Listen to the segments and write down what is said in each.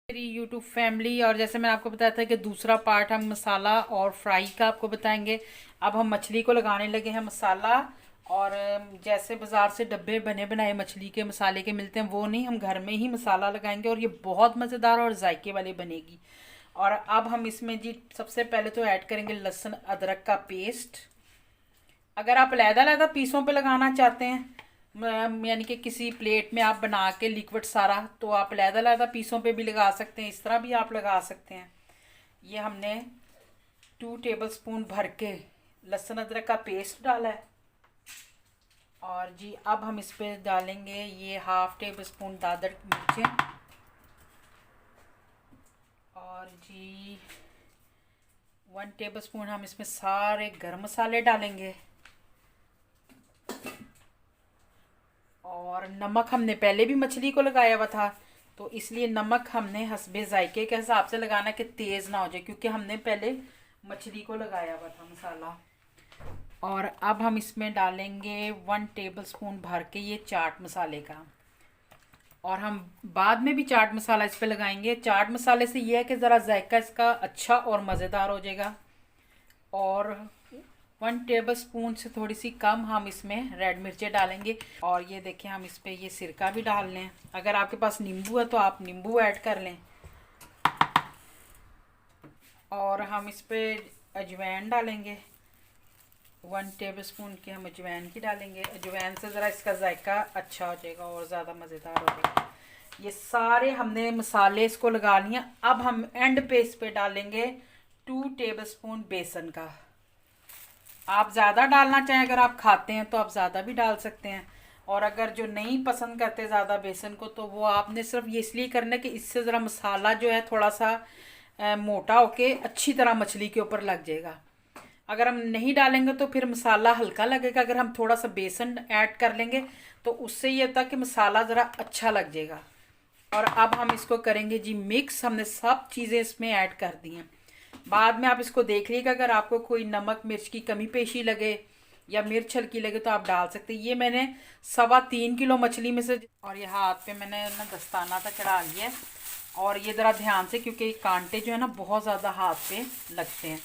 मेरी YouTube family. और जैसे मैंने आपको बताया था कि दूसरा पार्ट हम मसाला और फ्राई का आपको बताएंगे। अब हम मछली को लगाने लगे हैं मसाला। और जैसे बाज़ार से डब्बे बने बनाए मछली के मसाले के मिलते हैं वो नहीं, हम घर में ही मसाला लगाएंगे और ये बहुत मज़ेदार और जायके वाली बनेगी। और अब हम इसमें जी सबसे पहले तो ऐड करेंगे लहसुन अदरक का पेस्ट। अगर आप अलग-अलग पीसों पे लगाना चाहते हैं, यानी कि किसी प्लेट में आप बना के लिक्विड सारा, तो आप अलग-अलग पीसों पे भी लगा सकते हैं, इस तरह भी आप लगा सकते हैं। ये हमने 2 टेबलस्पून भर के लहसुन अदरक का पेस्ट डाला है। और जी अब हम इस पे डालेंगे ये 1/2 टेबलस्पून दादर मिर्चें। और जी 1 टेबलस्पून हम इसमें सारे गरम मसाले डालेंगे। और नमक हमने पहले भी मछली को लगाया हुआ था, तो इसलिए नमक हमने हस्बे जायके के हिसाब से लगाना कि तेज़ ना हो जाए, क्योंकि हमने पहले मछली को लगाया हुआ था मसाला। और अब हम इसमें डालेंगे 1 टेबलस्पून भर के ये चाट मसाले का। और हम बाद में भी चाट मसाला इस पर लगाएंगे। चाट मसाले से ये है कि ज़रा जायका इसका अच्छा और मज़ेदार हो जाएगा। और 1 टेबलस्पून से थोड़ी सी कम हम इसमें रेड मिर्चें डालेंगे। और ये देखें हम इस पर ये सिरका भी डाल लें। अगर आपके पास नींबू है तो आप नींबू ऐड कर लें। और हम इस पर अजवाइन डालेंगे। 1 टेबलस्पून की हम अजवाइन की डालेंगे। अजवाइन से ज़रा इसका जायका अच्छा हो जाएगा और ज़्यादा मज़ेदार हो जाएगा। ये सारे हमने मसाले इसको लगा लिए। अब हम एंड पे इस पे डालेंगे 2 टेबलस्पून बेसन का। आप ज़्यादा डालना चाहें, अगर आप खाते हैं तो आप ज़्यादा भी डाल सकते हैं। और अगर जो नहीं पसंद करते ज़्यादा बेसन को, तो वो आपने सिर्फ ये इसलिए करना है कि इससे ज़रा मसाला जो है थोड़ा सा मोटा होके अच्छी तरह मछली के ऊपर लग जाएगा। अगर हम नहीं डालेंगे तो फिर मसाला हल्का लगेगा। अगर हम थोड़ा सा बेसन ऐड कर लेंगे तो उससे ये होता है कि मसाला ज़रा अच्छा लग जाएगा। और अब हम इसको करेंगे जी मिक्स। हमने सब चीज़ें इसमें ऐड कर दी हैं। बाद में आप इसको देख लीजिएगा, अगर आपको कोई नमक मिर्च की कमी पेशी लगे या मिर्च हल्की लगे तो आप डाल सकते हैं। ये मैंने 3.25 किलो मछली में से, और ये हाथ पे मैंने ना दस्ताना था चढ़ा लिया है। और ये ज़रा ध्यान से, क्योंकि कांटे जो है ना बहुत ज़्यादा हाथ पे लगते हैं।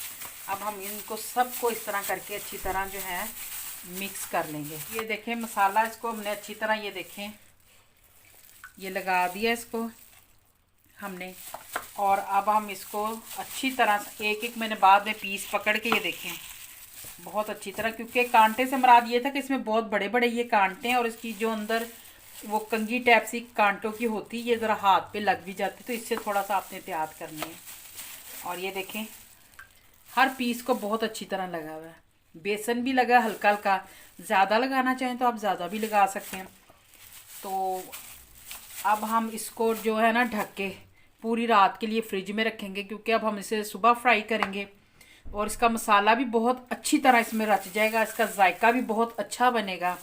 अब हम इनको सबको इस तरह करके अच्छी तरह जो है मिक्स कर लेंगे। ये देखें मसाला, इसको हमने अच्छी तरह ये देखें ये लगा दिया इसको हमने। और अब हम इसको अच्छी तरह से एक एक मैंने बाद में पीस पकड़ के ये देखें बहुत अच्छी तरह, क्योंकि कांटे से मुराद ये था कि इसमें बहुत बड़े बड़े ये कांटे हैं और इसकी जो अंदर वो कंगी टाइप सी कांटों की होती है, ये ज़रा हाथ पे लग भी जाती, तो इससे थोड़ा सा आपने एहतियात करनी है। और ये देखें हर पीस को बहुत अच्छी तरह लगा हुआ है। बेसन भी लगा हल्का हल्का, ज़्यादा लगाना चाहें तो आप ज़्यादा भी लगा सकते हैं। तो अब हम इसको जो है ना ढक के पूरी रात के लिए फ्रिज में रखेंगे, क्योंकि अब हम इसे सुबह फ्राई करेंगे। और इसका मसाला भी बहुत अच्छी तरह इसमें रच जाएगा, इसका जायका भी बहुत अच्छा बनेगा।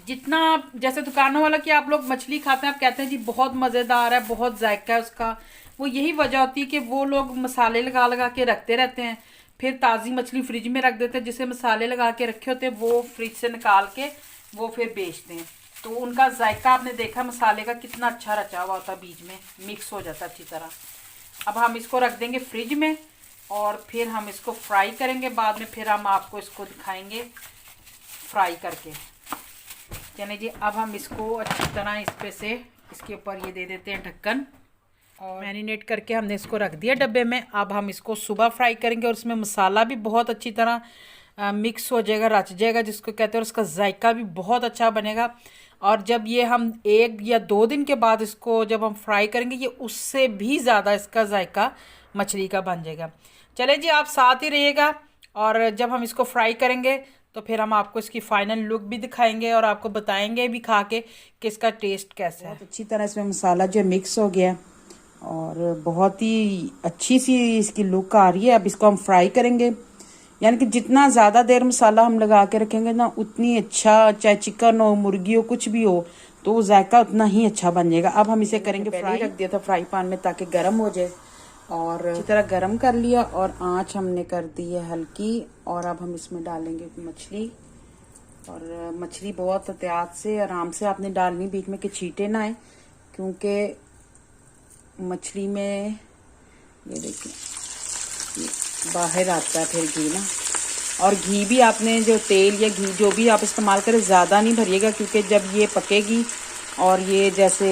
जितना जैसे दुकानों वाला कि आप लोग मछली खाते हैं, आप कहते हैं जी बहुत मज़ेदार है, बहुत जायका है उसका, वो यही वजह होती है कि वो लोग मसाले लगा लगा के रखते रहते हैं, फिर ताज़ी मछली फ्रिज में रख देते हैं। जिसे मसाले लगा के रखे होते हैं वो फ्रिज से निकाल के वो फिर बेचते हैं। तो उनका जायका आपने देखा मसाले का कितना अच्छा रचा हुआ होता, बीच में मिक्स हो जाता अच्छी तरह। अब हम इसको रख देंगे फ्रिज में और फिर हम इसको फ्राई करेंगे। बाद में फिर हम आपको इसको दिखाएंगे फ्राई करके। यानी जी अब हम इसको अच्छी तरह इस पे से इसके ऊपर ये दे देते हैं ढक्कन, और मैरिनेट करके हमने इसको रख दिया डब्बे में। अब हम इसको सुबह फ्राई करेंगे और इसमें मसाला भी बहुत अच्छी तरह मिक्स हो जाएगा, रच जाएगा जिसको कहते हैं, और उसका जायका भी बहुत अच्छा बनेगा। और जब ये हम 1 या 2 दिन के बाद इसको जब हम फ्राई करेंगे, ये उससे भी ज़्यादा इसका जायका मछली का बन जाएगा। चले जी आप साथ ही रहिएगा, और जब हम इसको फ्राई करेंगे तो फिर हम आपको इसकी फ़ाइनल लुक भी दिखाएंगे और आपको बताएंगे भी खा के कि इसका टेस्ट कैसा है। बहुत अच्छी तरह इसमें मसाला जो मिक्स हो गया और बहुत ही अच्छी सी इसकी लुक आ रही है। अब इसको हम फ्राई करेंगे, यानी कि जितना ज़्यादा देर मसाला हम लगा के रखेंगे ना, उतनी अच्छा, चाहे चिकन हो मुर्गी हो कुछ भी हो, तो वो जायका उतना ही अच्छा बन जाएगा। अब हम इसे करेंगे फ्राई। रख दिया था फ्राई पैन में ताकि गर्म हो जाए, और अच्छी तरह गर्म कर लिया और आंच हमने कर दी है हल्की। और अब हम इसमें डालेंगे मछली, और मछली बहुत एहतियात से आराम से आपने डालनी, बीच में कि छींटे ना आए, क्योंकि मछली में ये देखिए बाहर आता है फिर घी ना। और घी भी आपने जो तेल या घी जो भी आप इस्तेमाल करें ज़्यादा नहीं भरिएगा, क्योंकि जब ये पकेगी और ये जैसे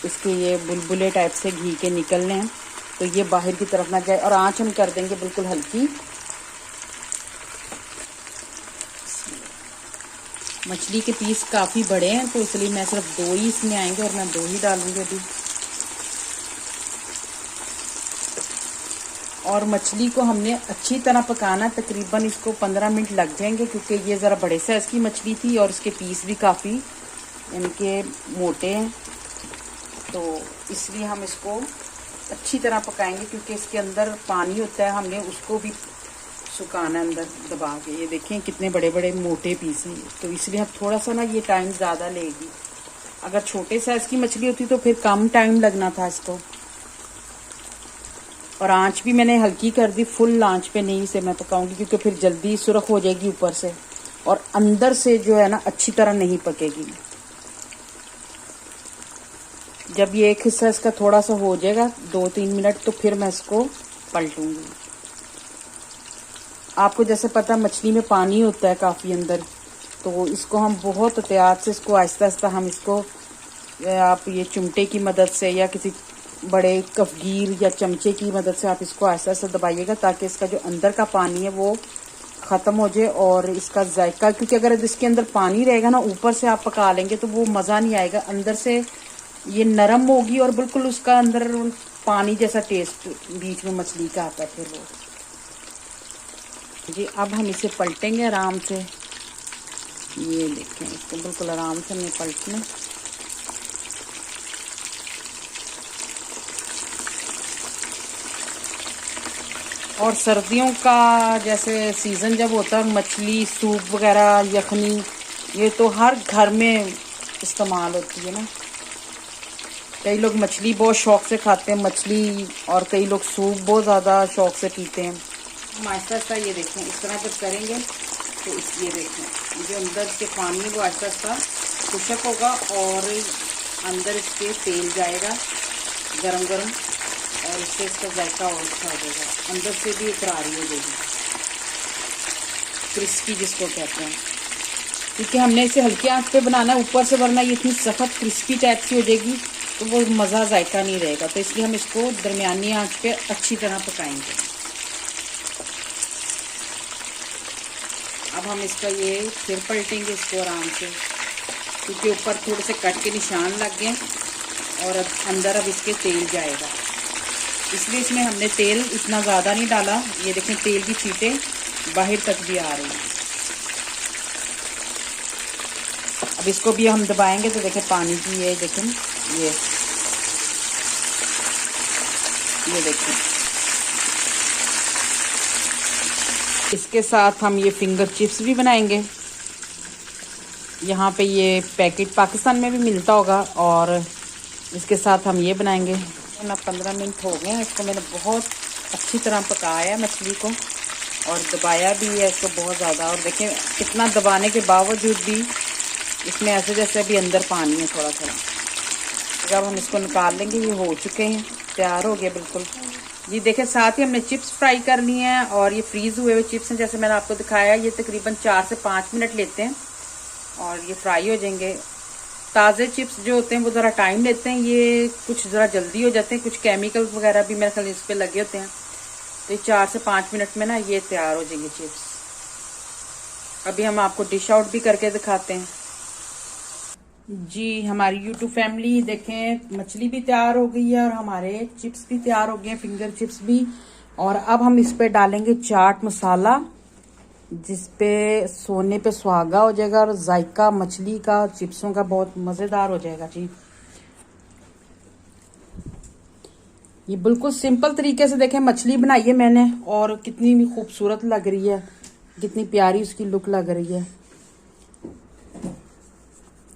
इसके ये बुलबुले टाइप से घी के निकलने हैं तो ये बाहर की तरफ ना जाए। और आंच हम कर देंगे बिल्कुल हल्की। मछली के पीस काफ़ी बड़े हैं तो इसलिए मैं सिर्फ 2 ही इसमें आएंगे और मैं 2 ही डालूंगी अभी। और मछली को हमने अच्छी तरह पकाना, तकरीबन इसको 15 मिनट लग जाएंगे, क्योंकि ये ज़रा बड़े साइज़ की मछली थी और इसके पीस भी काफ़ी इनके मोटे हैं, तो इसलिए हम इसको अच्छी तरह पकाएंगे, क्योंकि इसके अंदर पानी होता है, हमने उसको भी सुखाना अंदर दबा के। ये देखें कितने बड़े बड़े मोटे पीस हैं, तो इसलिए हम थोड़ा सा ना ये टाइम ज़्यादा लेगी। अगर छोटे साइज़ की मछली होती तो फिर कम टाइम लगना था इसको। और आंच भी मैंने हल्की कर दी, फुल आंच पे नहीं इसे मैं पकाऊंगी, क्योंकि फिर जल्दी सुरख हो जाएगी ऊपर से और अंदर से जो है ना अच्छी तरह नहीं पकेगी। जब ये एक हिस्सा इसका थोड़ा सा हो जाएगा 2-3 मिनट, तो फिर मैं इसको पलटूंगी। आपको जैसे पता मछली में पानी होता है काफ़ी अंदर, तो इसको हम बहुत एहतियात से इसको आहिस्ता आहिस्ता हम इसको आप ये चिमटे की मदद से या किसी बड़े कफगीर या चमचे की मदद से आप इसको आहिस्ता आहिस्ता दबाइएगा, ताकि इसका जो अंदर का पानी है वो ख़त्म हो जाए और इसका जायका, क्योंकि अगर इसके अंदर पानी रहेगा ना ऊपर से आप पका लेंगे तो वो मज़ा नहीं आएगा। अंदर से ये नरम होगी और बिल्कुल उसका अंदर पानी जैसा टेस्ट बीच में मछली का आता है फिर वो जी। अब हम इसे पलटेंगे आराम से। ये देखें इसको बिल्कुल आराम से हमें पलटना। और सर्दियों का जैसे सीज़न जब होता है, मछली सूप वगैरह यखनी ये तो हर घर में इस्तेमाल होती है ना। कई लोग मछली बहुत शौक से खाते हैं मछली, और कई लोग सूप बहुत ज़्यादा शौक से पीते हैं। हम आहिस्ता आहिस्ता ये देखें इस तरह जब करेंगे तो ये देखें जो अंदर के पानी वो आहिस्ता आहिस्ता खुशक होगा और अंदर इसके तेल जाएगा गरम गरम, और इससे इसका जायका और अच्छा हो जाएगा। अंदर से भी करारी हो जाएगी, क्रिस्पी जिसको कहते हैं, क्योंकि हमने इसे हल्की आंच पे बनाना है ऊपर से, वरना ये इतनी सख्त क्रिस्पी टाइप की हो जाएगी तो वो मज़ा जायका नहीं रहेगा। तो इसलिए हम इसको दरमियानी आंच पे अच्छी तरह पकाएंगे। अब हम इसका ये फिर पलटेंगे इसको आराम से, क्योंकि ऊपर थोड़े से कट के निशान लग गए और अब अंदर अब इसके तेल जाएगा, इसलिए इसमें हमने तेल इतना ज़्यादा नहीं डाला। ये देखें तेल की छींटें बाहर तक भी आ रही हैं। अब इसको भी हम दबाएंगे तो देखें पानी की ये देखें ये देखें। इसके साथ हम ये फिंगर चिप्स भी बनाएंगे। यहाँ पे ये पैकेट पाकिस्तान में भी मिलता होगा, और इसके साथ हम ये बनाएंगे। ना 15 मिनट हो गए हैं, इसको मैंने बहुत अच्छी तरह पकाया है मछली को, और दबाया भी है इसको बहुत ज़्यादा। और देखें कितना दबाने के बावजूद भी इसमें ऐसे जैसे अभी अंदर पानी है थोड़ा थोड़ा। जब हम इसको निकाल लेंगे ये हो चुके हैं, तैयार हो गया बिल्कुल। ये देखें साथ ही हमने चिप्स फ्राई कर लिए हैं, और ये फ्रीज़ हुए हुए चिप्स हैं जैसे मैंने आपको दिखाया। ये तकरीबन 4 से 5 मिनट लेते हैं और ये फ्राई हो जाएंगे। ताज़े चिप्स जो होते हैं वो ज़रा टाइम लेते हैं, ये कुछ ज़रा जल्दी हो जाते हैं, कुछ केमिकल्स वगैरह भी मेरे ख्याल इस पर लगे होते हैं। तो ये 4 से 5 मिनट में ना ये तैयार हो जाएंगे चिप्स। अभी हम आपको डिश आउट भी करके दिखाते हैं जी। हमारी यूट्यूब फैमिली देखें मछली भी तैयार हो गई है और हमारे चिप्स भी तैयार हो गए हैं, फिंगर चिप्स भी। और अब हम इस पे डालेंगे चाट मसाला, जिसपे सोने पे सुहागा हो जाएगा और जायका मछली का चिप्सों का बहुत मज़ेदार हो जाएगा जी। ये बिल्कुल सिंपल तरीके से देखें मछली बनाई है मैंने, और कितनी भी खूबसूरत लग रही है, कितनी प्यारी उसकी लुक लग रही है।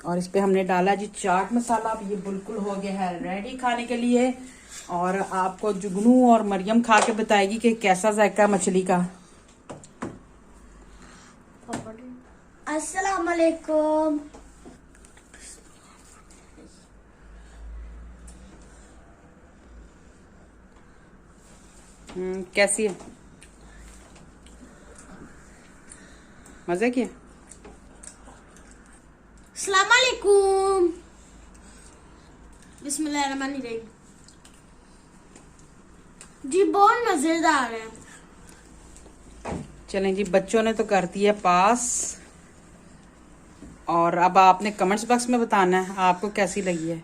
और इस पे हमने डाला जी चाट मसाला। अब ये बिल्कुल हो गया है रेडी खाने के लिए, और आपको जुगनू और मरियम खा के बताएगी कि कैसा जायका मछली का। अस्सलाम वालेकुम। कैसी है? मजे की है? अस्सलाम वालेकुम। बिस्मिल्लाहिर्रहमानिर्रहीम। जी बहुत मजेदार है। चलें जी, बच्चों ने तो कर दिया पास, और अब आपने कमेंट्स बॉक्स में बताना है आपको कैसी लगी है।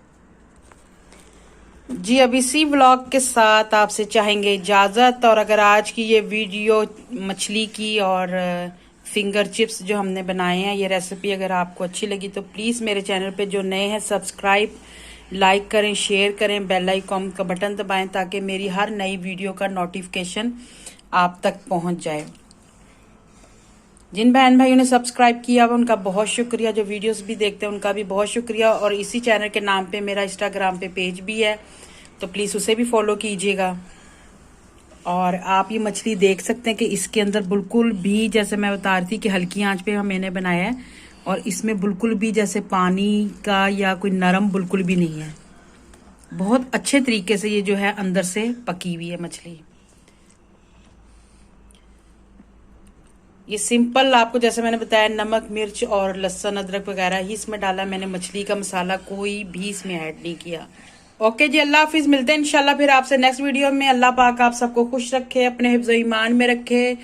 जी अब इसी व्लॉग के साथ आपसे चाहेंगे इजाज़त। और अगर आज की ये वीडियो मछली की और फिंगर चिप्स जो हमने बनाए हैं, ये रेसिपी अगर आपको अच्छी लगी तो प्लीज़ मेरे चैनल पे जो नए हैं सब्सक्राइब, लाइक करें, शेयर करें, बेल आइकॉन का बटन दबाएं ताकि मेरी हर नई वीडियो का नोटिफिकेशन आप तक पहुंच जाए। जिन बहन भाइयों ने सब्सक्राइब किया हुआ उनका बहुत शुक्रिया, जो वीडियोस भी देखते हैं उनका भी बहुत शुक्रिया। और इसी चैनल के नाम पे मेरा इंस्टाग्राम पे पेज भी है, तो प्लीज़ उसे भी फॉलो कीजिएगा। और आप ये मछली देख सकते हैं कि इसके अंदर बिल्कुल भी, जैसे मैं बता रही थी कि हल्की आंच पे मैंने बनाया है, और इसमें बिल्कुल भी जैसे पानी का या कोई नरम बिल्कुल भी नहीं है। बहुत अच्छे तरीके से ये जो है अंदर से पकी हुई है मछली। ये सिंपल, आपको जैसे मैंने बताया, नमक मिर्च और लहसुन अदरक वगैरह ही इसमें डाला मैंने, मछली का मसाला कोई भी इसमें ऐड नहीं किया। ओके जी, अल्लाह हाफिज। मिलते हैं इंशाल्लाह फिर आपसे नेक्स्ट वीडियो में। अल्लाह पाक आप सबको खुश रखे, अपने हिफ्ज़ ईमान में रखे।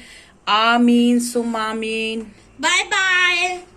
आमीन सुम आमीन। Bye bye.